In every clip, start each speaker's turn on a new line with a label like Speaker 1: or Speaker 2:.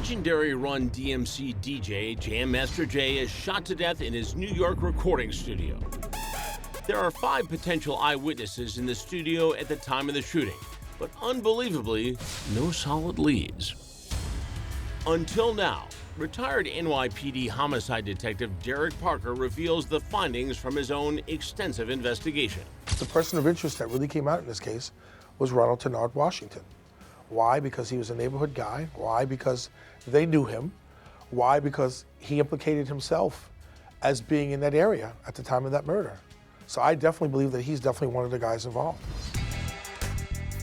Speaker 1: Legendary Run DMC DJ Jam Master Jay is shot to death in his New York recording studio. There are 5 potential eyewitnesses in the studio at the time of the shooting, but unbelievably, no solid leads. Until now, retired NYPD homicide detective Derek Parker reveals the findings from his own extensive investigation.
Speaker 2: The person of interest that really came out in this case was Ronald Tennard Washington. Why? Because he was a neighborhood guy. Why? Because they knew him. Why? Because he implicated himself as being in that area at the time of that murder. So I definitely believe that he's definitely one of the guys involved.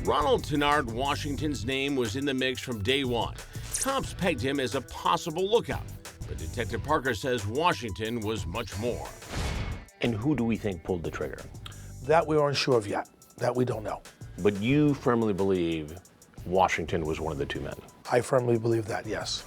Speaker 1: Ronald Tennard Washington's name was in the mix from day one. Cops pegged him as a possible lookout, but Detective Parker says Washington was much more.
Speaker 3: And who do we think pulled the trigger?
Speaker 2: That we aren't sure of yet. That we don't know.
Speaker 3: But you firmly believe Washington was one of the 2 men?
Speaker 2: I firmly believe that, yes.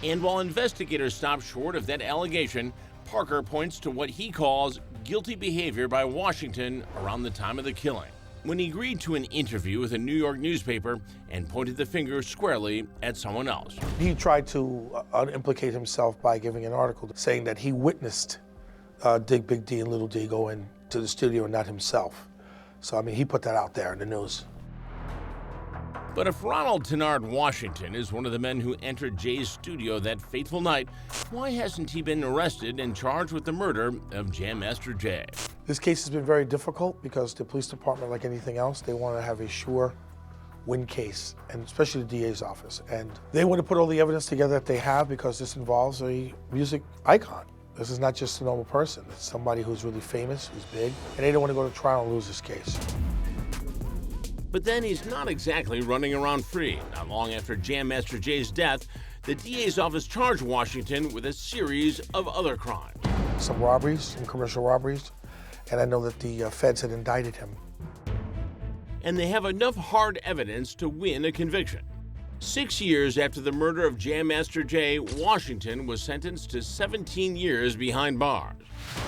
Speaker 1: And while investigators stop short of that allegation, Parker points to what he calls guilty behavior by Washington around the time of the killing, when he agreed to an interview with a New York newspaper and pointed the finger squarely at someone else.
Speaker 2: He tried to implicate himself by giving an article saying that he witnessed Big D and Little D go into the studio and not himself. So, I mean, he put that out there in the news.
Speaker 1: But if Ronald Tennard Washington is one of the men who entered Jay's studio that fateful night, why hasn't he been arrested and charged with the murder of Jam Master Jay?
Speaker 2: This case has been very difficult because the police department, like anything else, they want to have a sure win case, and especially the DA's office. And they want to put all the evidence together that they have because this involves a music icon. This is not just a normal person. It's somebody who's really famous, who's big, and they don't want to go to trial and lose this case.
Speaker 1: But then he's not exactly running around free. Not long after Jam Master Jay's death, the DA's office charged Washington with a series of other crimes.
Speaker 2: Some robberies, some commercial robberies, and I know that the feds had indicted him.
Speaker 1: And they have enough hard evidence to win a conviction. 6 years after the murder of Jam Master Jay, Washington was sentenced to 17 years behind bars.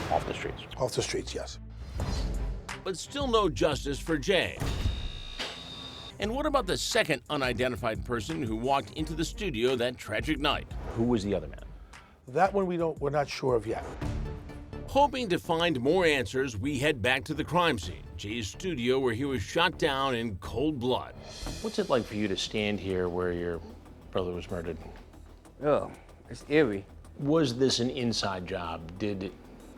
Speaker 3: Off the streets.
Speaker 2: Off the streets, yes.
Speaker 1: But still no justice for Jay. And what about the second unidentified person who walked into the studio that tragic night?
Speaker 3: Who was the other man?
Speaker 2: That one we're not sure of yet.
Speaker 1: Hoping to find more answers, we head back to the crime scene, Jay's studio where he was shot down in cold blood.
Speaker 3: What's it like for you to stand here where your brother was murdered?
Speaker 4: Oh, it's eerie.
Speaker 3: Was this an inside job? Did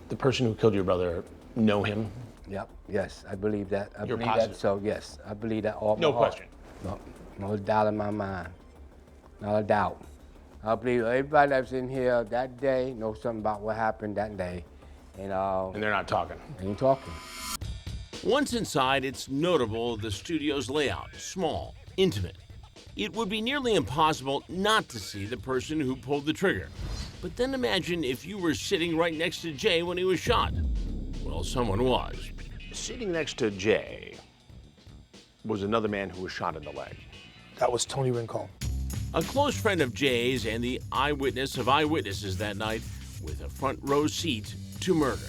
Speaker 3: the person who killed your brother know him?
Speaker 4: Yep, yes, I believe that.
Speaker 3: You're
Speaker 4: believe
Speaker 3: positive?
Speaker 4: that, so yes, I believe that all
Speaker 3: No
Speaker 4: my heart.
Speaker 3: question.
Speaker 4: No doubt in my mind. Not a doubt. I believe everybody that's in here that day knows something about what happened that day. And
Speaker 3: they're not talking.
Speaker 4: ain't talking.
Speaker 1: Once inside, it's notable the studio's layout, small, intimate. It would be nearly impossible not to see the person who pulled the trigger. But then imagine if you were sitting right next to Jay when he was shot. Well, someone was.
Speaker 3: Sitting next to Jay was another man who was shot in the leg.
Speaker 2: That was Tony Rincon.
Speaker 1: A close friend of Jay's and the eyewitness of eyewitnesses that night with a front row seat to murder.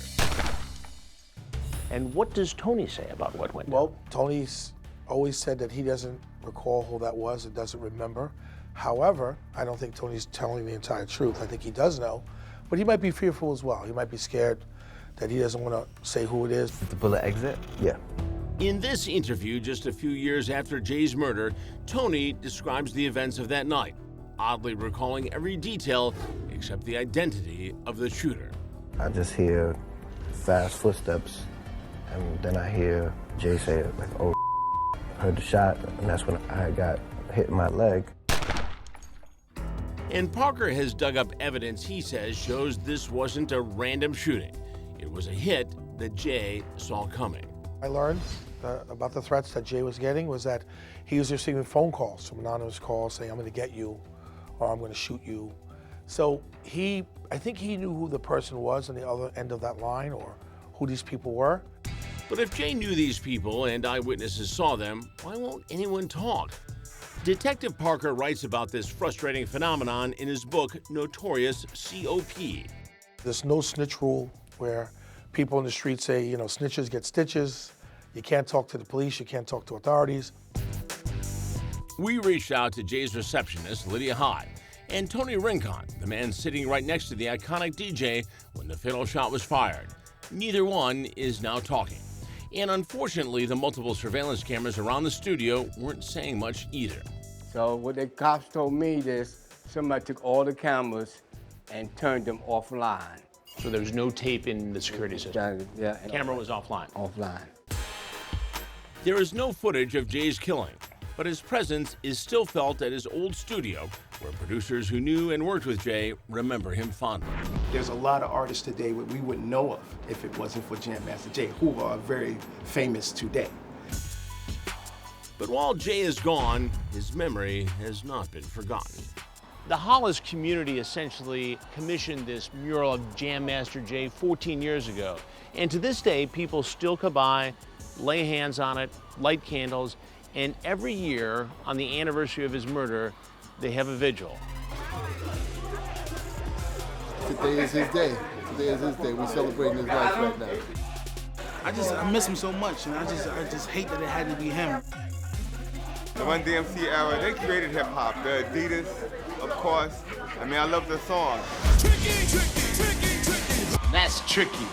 Speaker 3: And what does Tony say about what went down?
Speaker 2: Well, Tony's always said that he doesn't recall who that was and doesn't remember. However, I don't think Tony's telling the entire truth. I think he does know, but he might be fearful as well. He might be scared that he doesn't want to say who it is.
Speaker 5: Did the bullet exit?
Speaker 2: Yeah.
Speaker 1: In this interview, just a few years after Jay's murder, Tony describes the events of that night, oddly recalling every detail except the identity of the shooter.
Speaker 5: I just hear fast footsteps, and then I hear Jay say, like, oh, heard the shot, and that's when I got hit in my leg.
Speaker 1: And Parker has dug up evidence he says shows this wasn't a random shooting. It was a hit that Jay saw coming.
Speaker 2: I learned about the threats that Jay was getting was that he was receiving phone calls from anonymous calls saying, I'm going to get you, or I'm going to shoot you. So I think he knew who the person was on the other end of that line, or who these people were.
Speaker 1: But if Jay knew these people and eyewitnesses saw them, why won't anyone talk? Detective Parker writes about this frustrating phenomenon in his book, Notorious COP.
Speaker 2: There's no snitch rule where people in the street say, you know, snitches get stitches. You can't talk to the police, you can't talk to authorities.
Speaker 1: We reached out to Jay's receptionist, Lydia Hyde, and Tony Rincon, the man sitting right next to the iconic DJ when the fatal shot was fired. Neither one is now talking. And unfortunately, the multiple surveillance cameras around the studio weren't saying much either.
Speaker 4: So what the cops told me is somebody took all the cameras and turned them offline.
Speaker 3: So there was no tape in the security system.
Speaker 4: Yeah,
Speaker 3: Camera was offline.
Speaker 4: offline.
Speaker 1: There is no footage of Jay's killing, but his presence is still felt at his old studio, where producers who knew and worked with Jay remember him fondly.
Speaker 6: There's a lot of artists today that we wouldn't know of if it wasn't for Jam Master Jay, who are very famous today.
Speaker 1: But while Jay is gone, his memory has not been forgotten.
Speaker 3: The Hollis community essentially commissioned this mural of Jam Master Jay 14 years ago. And to this day, people still come by, lay hands on it, light candles, and every year on the anniversary of his murder, they have a vigil.
Speaker 7: Today is his day. Today is his day. We're celebrating his life right now.
Speaker 8: I miss him so much, and I just hate that it had to be him.
Speaker 9: The Run DMC era, they created hip hop. The Adidas, of course. I mean, I love the song.
Speaker 3: That's tricky.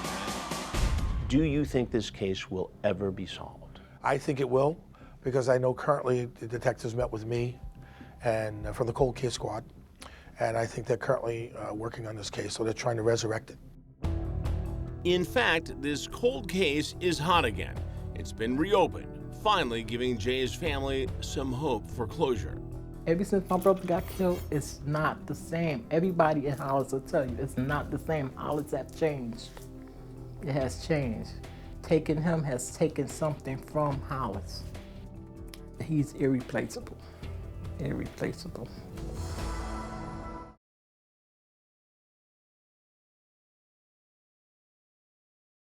Speaker 3: Do you think this case will ever be solved?
Speaker 2: I think it will, because I know currently the detectives met with me and from the Cold Case Squad, and I think they're currently working on this case, so they're trying to resurrect it.
Speaker 1: In fact, this cold case is hot again. It's been reopened, finally giving Jay's family some hope for closure.
Speaker 10: Ever since my brother got killed, it's not the same. Everybody in Hollis will tell you it's not the same. Hollis have changed. It has changed. Taking him has taken something from Hollis. He's irreplaceable. Irreplaceable.